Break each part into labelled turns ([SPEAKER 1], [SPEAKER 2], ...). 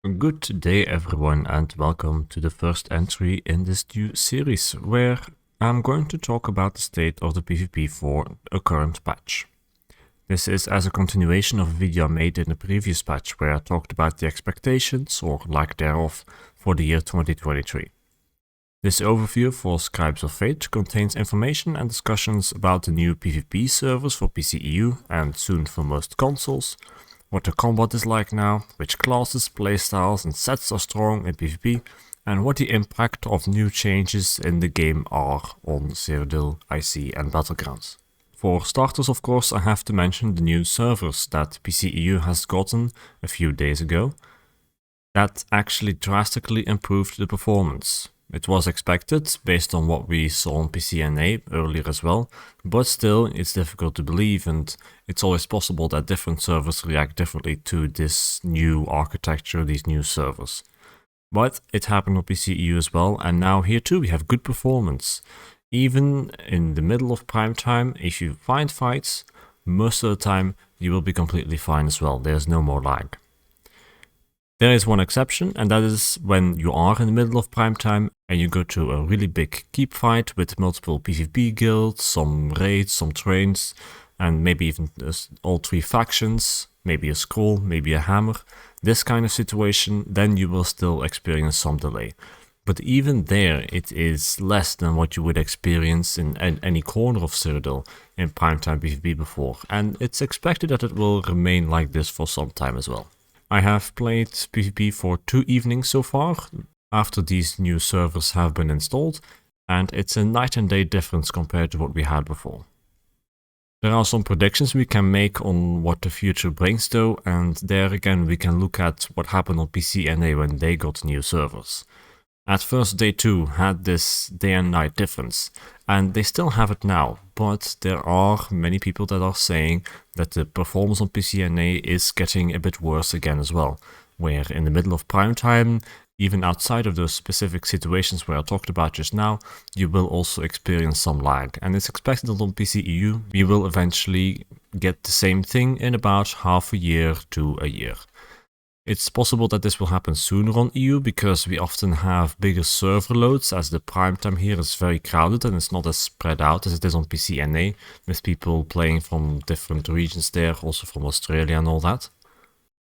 [SPEAKER 1] Good day everyone and welcome to the first entry in this new series where I'm going to talk about the state of the PvP for a current patch. This is as a continuation of a video I made in the previous patch where I talked about the expectations, or lack thereof, for the year 2023. This overview for Scribes of Fate contains information and discussions about the new PvP servers for PCEU and soon for most consoles, what the combat is like now, which classes, playstyles and sets are strong in PvP, and what the impact of new changes in the game are on Cyrodiil, IC and Battlegrounds. For starters, of course, I have to mention the new servers that PCEU has gotten a few days ago. That actually drastically improved the performance. It was expected, based on what we saw on PCNA earlier as well, but still it's difficult to believe, and it's always possible that different servers react differently to this new architecture, these new servers. But it happened on PCEU as well, and now here too we have good performance. Even in the middle of prime time, if you find fights, most of the time you will be completely fine as well, there's no more lag. There is one exception, and that is when you are in the middle of prime time and you go to a really big keep fight with multiple PvP guilds, some raids, some trains, and maybe even all three factions, maybe a scroll, maybe a hammer. This kind of situation, then you will still experience some delay. But even there, it is less than what you would experience in any corner of Cyrodiil in primetime PvP before, and it's expected that it will remain like this for some time as well. I have played PvP for 2 evenings so far, after these new servers have been installed, and it's a night and day difference compared to what we had before. There are some predictions we can make on what the future brings though, and there again we can look at what happened on PCNA when they got new servers. At first day 2 had this day and night difference, and they still have it now, but there are many people that are saying that the performance on PCNA is getting a bit worse again as well, where in the middle of prime time, even outside of those specific situations where I talked about just now, you will also experience some lag, and it's expected that on PCEU we will eventually get the same thing in about half a year to a year. It's possible that this will happen sooner on EU because we often have bigger server loads, as the prime time here is very crowded and it's not as spread out as it is on PCNA, with people playing from different regions there, also from Australia and all that.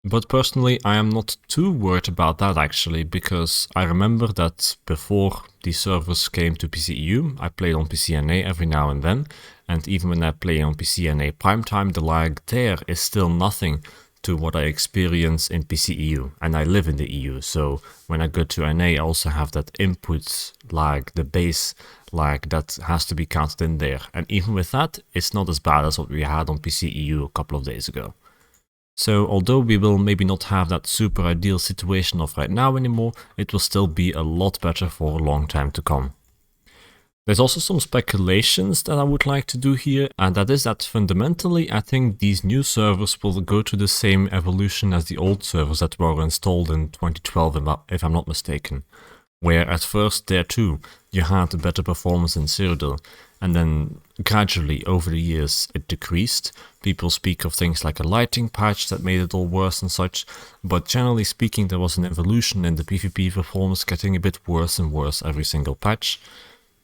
[SPEAKER 1] But personally I am not too worried about that actually, because I remember that before these servers came to PCEU, I played on PCNA every now and then, and even when I play on PCNA primetime, the lag there is still nothing to what I experience in PCEU, and I live in the EU, so when I go to NA I also have that input lag, the base lag that has to be counted in there, and even with that it's not as bad as what we had on PCEU a couple of days ago. So although we will maybe not have that super ideal situation of right now anymore, it will still be a lot better for a long time to come. There's also some speculations that I would like to do here, and that is that fundamentally I think these new servers will go to the same evolution as the old servers that were installed in 2012 if I'm not mistaken, where at first there too you had a better performance in Cyrodiil, and then gradually over the years it decreased. People speak of things like a lighting patch that made it all worse and such, but generally speaking there was an evolution in the PvP performance getting a bit worse and worse every single patch.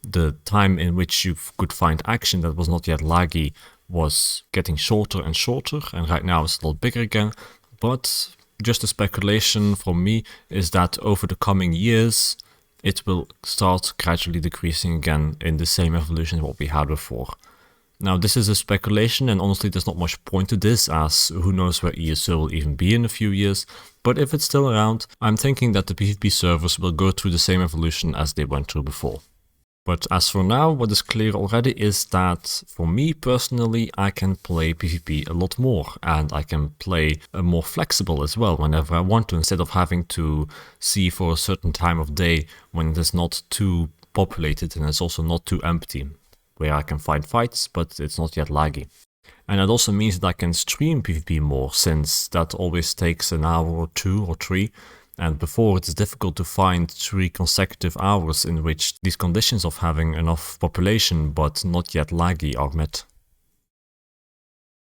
[SPEAKER 1] The time in which you could find action that was not yet laggy was getting shorter and shorter, and right now it's a lot bigger again, but just a speculation from me is that over the coming years it will start gradually decreasing again in the same evolution as what we had before. Now this is a speculation, and honestly there's not much point to this, as who knows where ESO will even be in a few years, but if it's still around, I'm thinking that the PvP servers will go through the same evolution as they went through before. But as for now, what is clear already is that for me personally, I can play PvP a lot more, and I can play more flexible as well whenever I want to, instead of having to see for a certain time of day when it is not too populated and it's also not too empty, where I can find fights but it's not yet laggy. And that also means that I can stream PvP more, since that always takes an hour or 2 or 3. And before, it is difficult to find 3 consecutive hours in which these conditions of having enough population but not yet laggy are met.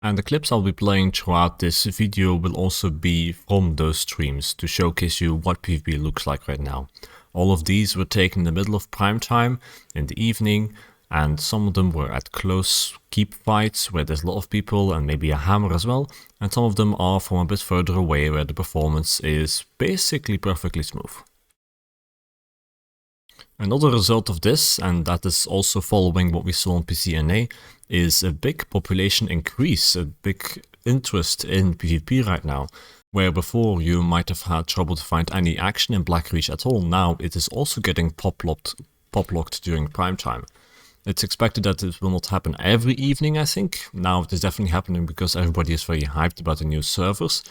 [SPEAKER 1] And the clips I'll be playing throughout this video will also be from those streams to showcase you what PvP looks like right now. All of these were taken in the middle of prime time, in the evening, and some of them were at close keep fights where there's a lot of people and maybe a hammer as well, and some of them are from a bit further away where the performance is basically perfectly smooth. Another result of this, and that is also following what we saw on PCNA, is a big population increase, a big interest in PvP right now. Where before you might have had trouble to find any action in Blackreach at all, now it is also getting pop-locked during prime time. It's expected that it will not happen every evening, I think. Now it is definitely happening because everybody is very hyped about the new servers.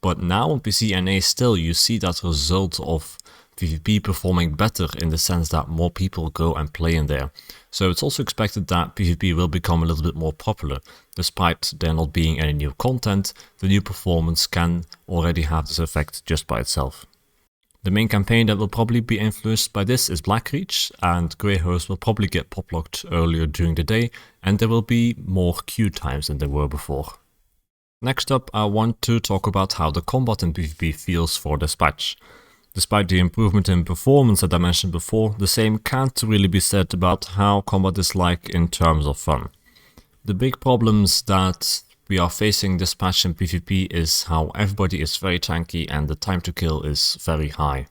[SPEAKER 1] But now on PCNA still you see that result of PvP performing better in the sense that more people go and play in there. So it's also expected that PvP will become a little bit more popular. Despite there not being any new content, the new performance can already have this effect just by itself. The main campaign that will probably be influenced by this is Blackreach, and Greyhost will probably get pop-locked earlier during the day, and there will be more queue times than there were before. Next up, I want to talk about how the combat in PvP feels for this patch. Despite the improvement in performance that I mentioned before, the same can't really be said about how combat is like in terms of fun. The big problems that we are facing this patch in PvP is how everybody is very tanky and the time to kill is very high.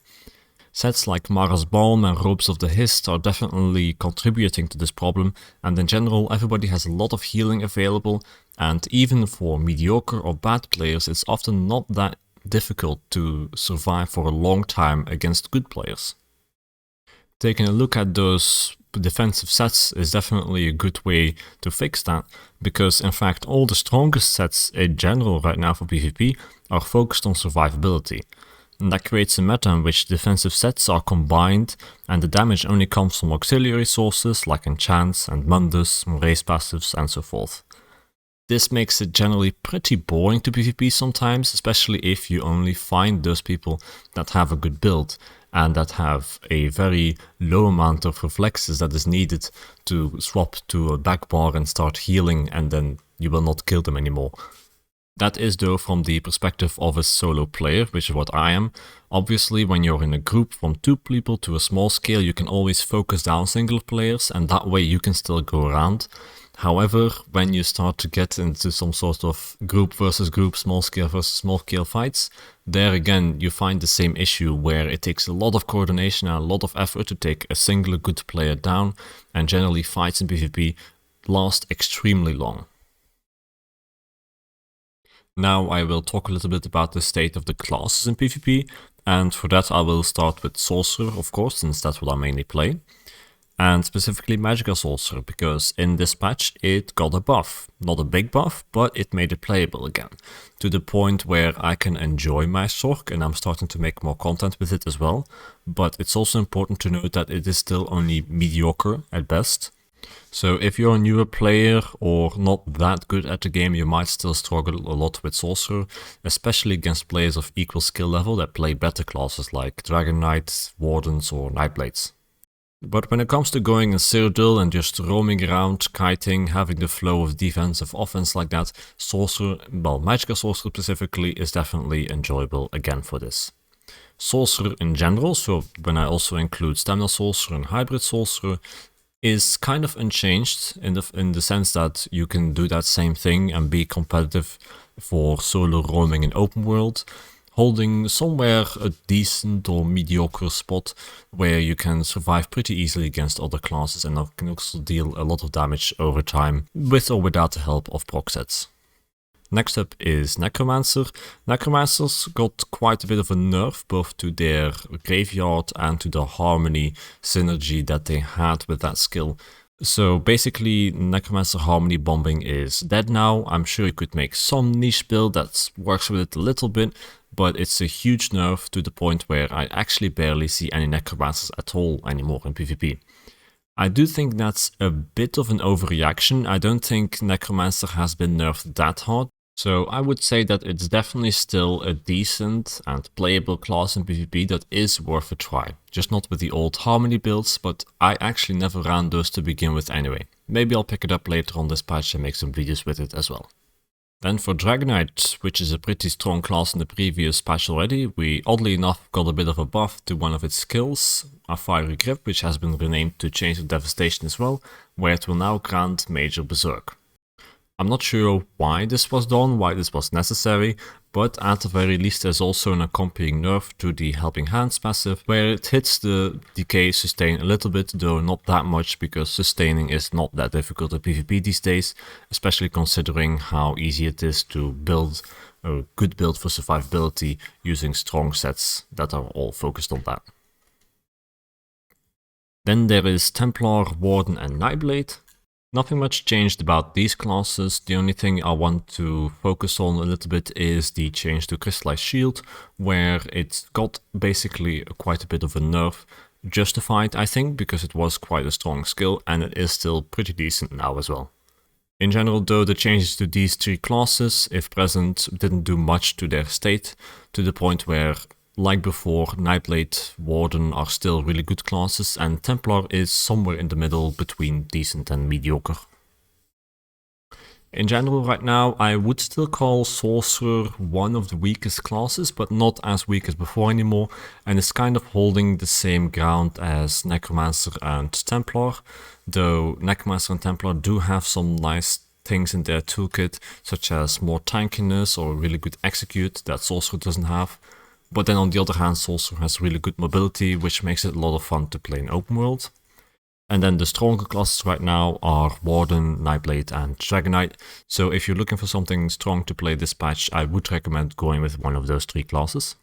[SPEAKER 1] Sets like Mara's Balm and Ropes of the Hist are definitely contributing to this problem, and in general everybody has a lot of healing available, and even for mediocre or bad players it's often not that difficult to survive for a long time against good players. Taking a look at those defensive sets is definitely a good way to fix that, because in fact all the strongest sets in general right now for PvP are focused on survivability. And that creates a meta in which defensive sets are combined and the damage only comes from auxiliary sources like enchants and mundus, race passives and so forth. This makes it generally pretty boring to PvP sometimes, especially if you only find those people that have a good build and that have a very low amount of reflexes that is needed to swap to a back bar and start healing, and then you will not kill them anymore. That is though from the perspective of a solo player, which is what I am. Obviously when you're in a group from 2 people to a small scale you can always focus down single players and that way you can still go around. However, when you start to get into some sort of group versus group, small scale versus small scale fights, there again you find the same issue where it takes a lot of coordination and a lot of effort to take a single good player down, and generally fights in PvP last extremely long. Now I will talk a little bit about the state of the classes in PvP, and for that I will start with Sorcerer, of course, since that's what I mainly play. And specifically Magical Sorcerer, because in this patch it got a buff. Not a big buff, but it made it playable again. To the point where I can enjoy my Sorc, and I'm starting to make more content with it as well. But it's also important to note that it is still only mediocre at best. So if you're a newer player or not that good at the game, you might still struggle a lot with Sorcerer, especially against players of equal skill level that play better classes like Dragon Knights, Wardens or Nightblades. But when it comes to going in Cyrodiil and just roaming around, kiting, having the flow of defensive offense like that, Sorcerer, well, Magical Sorcerer specifically, is definitely enjoyable again for this. Sorcerer in general, so when I also include Stamina Sorcerer and Hybrid Sorcerer, is kind of unchanged in the sense that you can do that same thing and be competitive for solo roaming in open world, holding somewhere a decent or mediocre spot where you can survive pretty easily against other classes and can also deal a lot of damage over time with or without the help of proc sets. Next up is Necromancer. Necromancers got quite a bit of a nerf both to their graveyard and to the harmony synergy that they had with that skill. So basically Necromancer Harmony Bombing is dead now. I'm sure you could make some niche build that works with it a little bit, but it's a huge nerf to the point where I actually barely see any Necromancers at all anymore in PvP. I do think that's a bit of an overreaction. I don't think Necromancer has been nerfed that hard. So I would say that it's definitely still a decent and playable class in PvP that is worth a try. Just not with the old Harmony builds, but I actually never ran those to begin with anyway. Maybe I'll pick it up later on this patch and make some videos with it as well. Then for Dragonite, which is a pretty strong class in the previous patch already, we oddly enough got a bit of a buff to one of its skills, a Fiery Grip, which has been renamed to Chains of Devastation as well, where it will now grant Major Berserk. I'm not sure why this was done, why this was necessary, but at the very least there's also an accompanying nerf to the Helping Hands passive, where it hits the decay sustain a little bit, though not that much, because sustaining is not that difficult at PvP these days, especially considering how easy it is to build a good build for survivability using strong sets that are all focused on that. Then there is Templar, Warden and Nightblade. Nothing much changed about these classes. The only thing I want to focus on a little bit is the change to Crystallized Shield, where it got basically quite a bit of a nerf, justified I think, because it was quite a strong skill and it is still pretty decent now as well. In general though, the changes to these three classes, if present, didn't do much to their state, to the point where, like before, Nightblade, Warden are still really good classes, and Templar is somewhere in the middle between decent and mediocre. In general right now, I would still call Sorcerer one of the weakest classes, but not as weak as before anymore, and is kind of holding the same ground as Necromancer and Templar, though Necromancer and Templar do have some nice things in their toolkit, such as more tankiness or really good execute that Sorcerer doesn't have. But then on the other hand, Sorcerer has really good mobility, which makes it a lot of fun to play in open world. And then the stronger classes right now are Warden, Nightblade and Dragonite. So if you're looking for something strong to play this patch, I would recommend going with one of those three classes.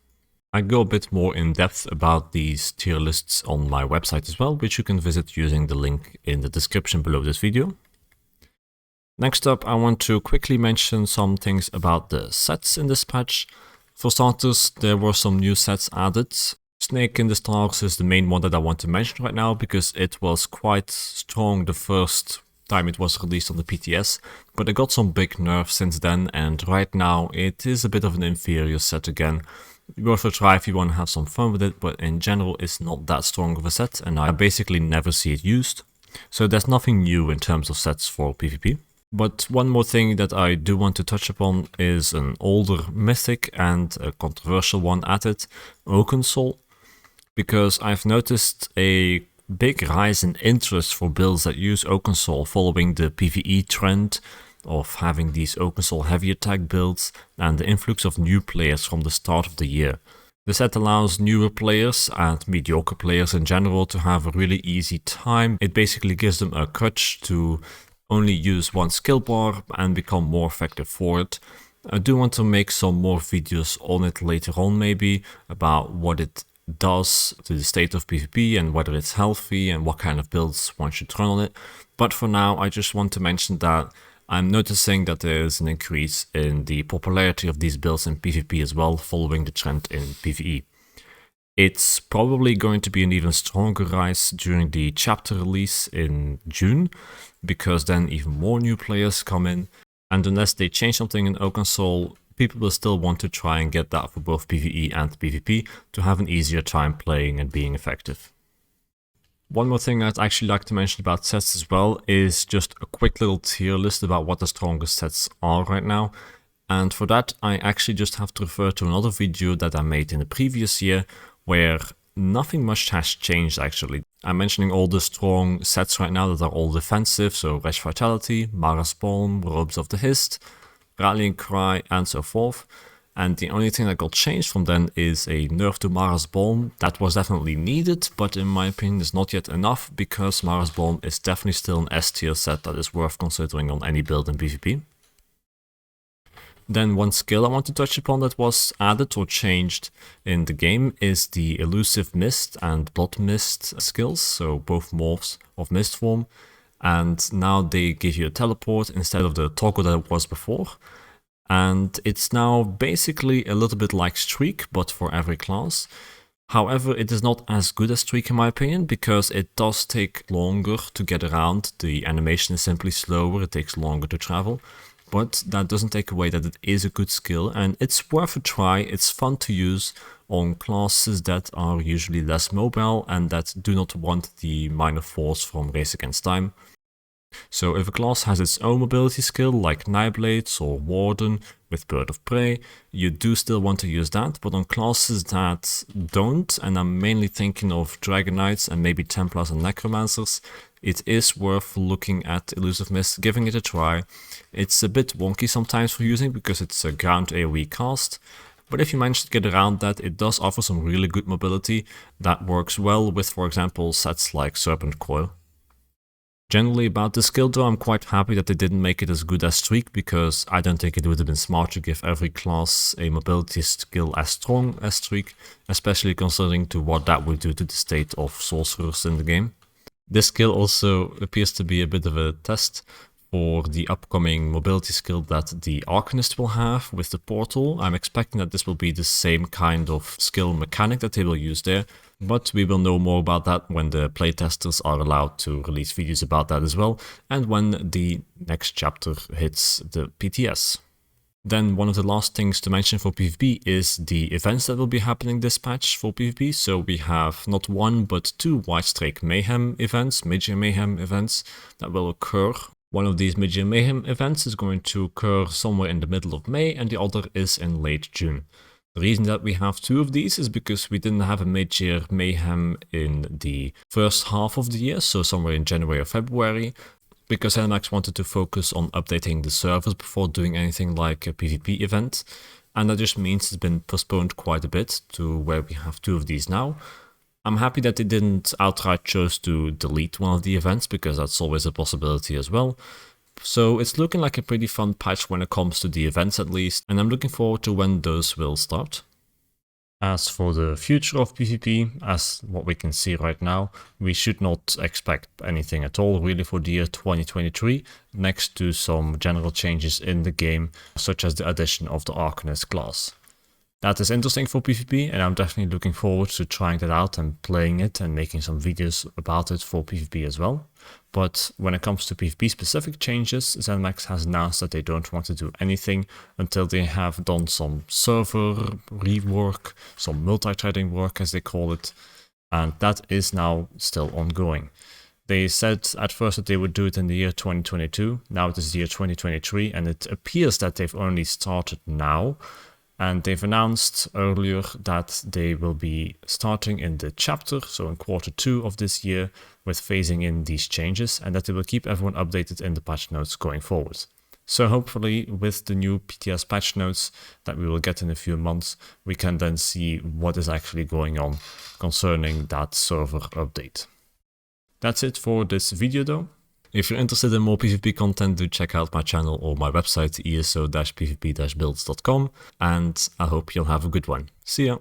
[SPEAKER 1] I go a bit more in depth about these tier lists on my website as well, which you can visit using the link in the description below this video. Next up, I want to quickly mention some things about the sets in this patch. For starters, there were some new sets added. Snake in the Stars is the main one that I want to mention right now, because it was quite strong the first time it was released on the PTS, but it got some big nerfs since then, and right now it is a bit of an inferior set again. Worth a try if you want to have some fun with it, but in general it's not that strong of a set, and I basically never see it used. So there's nothing new in terms of sets for PvP. But one more thing that I do want to touch upon is an older mythic and a controversial one at it, Oakensoul, because I've noticed a big rise in interest for builds that use Oakensoul following the PvE trend of having these Oakensoul heavy attack builds and the influx of new players from the start of the year. The set allows newer players and mediocre players in general to have a really easy time. It basically gives them a crutch to only use one skill bar and become more effective for it. I do want to make some more videos on it later on, maybe, about what it does to the state of PvP and whether it's healthy and what kind of builds one should run on it. But for now, I just want to mention that I'm noticing that there is an increase in the popularity of these builds in PvP as well, following the trend in PvE. It's probably going to be an even stronger rise during the chapter release in June, because then even more new players come in, and unless they change something in Oakensoul, people will still want to try and get that for both PvE and PvP to have an easier time playing and being effective. One more thing I'd actually like to mention about sets as well is just a quick little tier list about what the strongest sets are right now. And for that, I actually just have to refer to another video that I made in the previous year, where nothing much has changed actually. I'm mentioning all the strong sets right now that are all defensive, so Rash Vitality, Mara's Balm, Robes of the Hist, Rallying Cry, and so forth. And the only thing that got changed from then is a nerf to Mara's Balm. That was definitely needed, but in my opinion is not yet enough, because Mara's Balm is definitely still an S tier set that is worth considering on any build in PvP. Then one skill I want to touch upon that was added or changed in the game is the Elusive Mist and Blood Mist skills, so both morphs of Mist form, and now they give you a teleport instead of the toggle that it was before. And it's now basically a little bit like Streak, but for every class. However, it is not as good as Streak in my opinion, because it does take longer to get around. The animation is simply slower, it takes longer to travel. But that doesn't take away that it is a good skill, and it's worth a try. It's fun to use on classes that are usually less mobile and that do not want the minor force from Race Against Time. So if a class has its own mobility skill like Nightblades or Warden with Bird of Prey, you do still want to use that, but on classes that don't, and I'm mainly thinking of Dragon Knights and maybe Templars and Necromancers, it is worth looking at Elusive Mist, giving it a try. It's a bit wonky sometimes for using because it's a ground AoE cast, but if you manage to get around that, it does offer some really good mobility that works well with, for example, sets like Serpent Coil. Generally about the skill though, I'm quite happy that they didn't make it as good as Streak, because I don't think it would have been smart to give every class a mobility skill as strong as Streak, especially considering to what that would do to the state of sorcerers in the game. This skill also appears to be a bit of a test for the upcoming mobility skill that the Arcanist will have with the portal. I'm expecting that this will be the same kind of skill mechanic that they will use there, but we will know more about that when the playtesters are allowed to release videos about that as well, and when the next chapter hits the PTS. Then one of the last things to mention for PvP is the events that will be happening this patch for PvP. So we have not one but two Whitestrake Mayhem events, mid-year Mayhem events that will occur. One of these mid-year Mayhem events is going to occur somewhere in the middle of May, and the other is in late June. The reason that we have two of these is because we didn't have a mid-year Mayhem in the first half of the year, so somewhere in January or February, because ZeniMax wanted to focus on updating the servers before doing anything like a PvP event, and that just means it's been postponed quite a bit to where we have two of these now. I'm happy that they didn't outright choose to delete one of the events, because that's always a possibility as well. So it's looking like a pretty fun patch when it comes to the events at least, and I'm looking forward to when those will start. As for the future of PvP, as what we can see right now, we should not expect anything at all really for the year 2023, next to some general changes in the game, such as the addition of the Arcanist class. That is interesting for PvP, and I'm definitely looking forward to trying that out and playing it and making some videos about it for PvP as well. But when it comes to PvP specific changes, ZeniMax has announced that they don't want to do anything until they have done some server rework, some multi-threading work as they call it, and that is now still ongoing. They said at first that they would do it in the year 2022, now it is the year 2023, and it appears that they've only started now. And they've announced earlier that they will be starting in the chapter, so in Q2 of this year, with phasing in these changes, and that they will keep everyone updated in the patch notes going forward. So hopefully with the new PTS patch notes that we will get in a few months, we can then see what is actually going on concerning that server update. That's it for this video though. If you're interested in more PvP content, do check out my channel or my website, eso-pvp-builds.com, and I hope you'll have a good one. See ya!